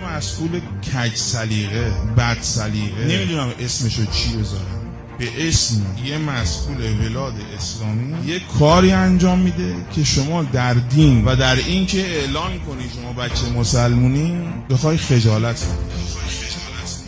مسئول کج سلیقه، بد سلیقه، نمیدونم اسمشو چی بذارم، به اسم یه مسئول ولاد اسلامی یه کاری انجام میده که شما در دین و در این که اعلان کنی شما بچه مسلمونی بخوای خجالت کنی.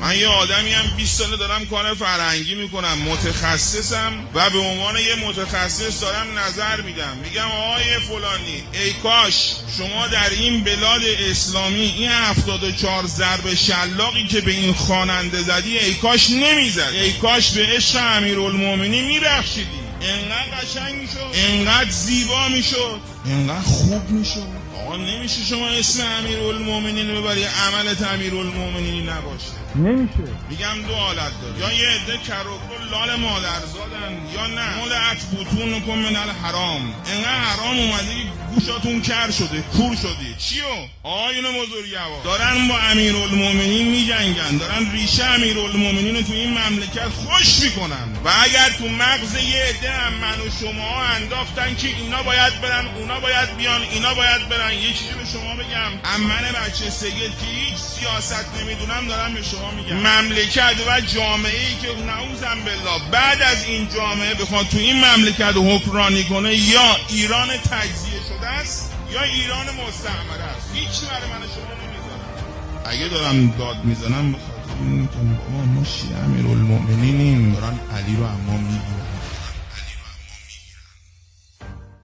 من یه آدمی هم 20 ساله دارم کار فرهنگی میکنم، متخصصم و به عنوان یه متخصص دارم نظر میدم، میگم آقای فلانی ای کاش شما در این بلاد اسلامی این 74 ضرب شلاقی که به این خواننده زدی ای کاش نمیزد، ای کاش به عشق امیرالمومنین میرخشیدی، انقدر قشنگ میشد، انقدر زیبا میشد، انقدر خوب میشد. آقا نمیشه شما اسم امیرالمومنین ببری عملت امیرالمومنینی نباشه، نمیشه. میگم دو حالت داره، یا یه عده کروکل لال مادرزادن، یا نه ملعت بطونکم من الحرام، انقدر حرام اومده گوشاتون کر شده، کور شده. چیو؟ آقایون بزرگوار دارن با امیرالمومنین میجنگن، دارن ریشه امیرالمومنین رو تو این مملکت خوش میکنن و اگر تو مغز یه عده هم من و شما انداختن که اینا باید برن، اونا باید بیان، اینا باید برن. یه چیزی به شما بگم، من بچه سید که هیچ سیاست نمیدونم دارم به شما میگم، مملکت و جامعه‌ای که نعوذ بالله بعد از این جامعه بخواد تو این مملکت حکمرانی کنه، یا ایران تجزیه شده است یا ایران مستعمره است. هیچ برای من شما نمیذارم. اگه دارم داد میزنم بخاطر اینکه ما شیعه امیرالمومنینیم، دارن علی رو اما میگیرن.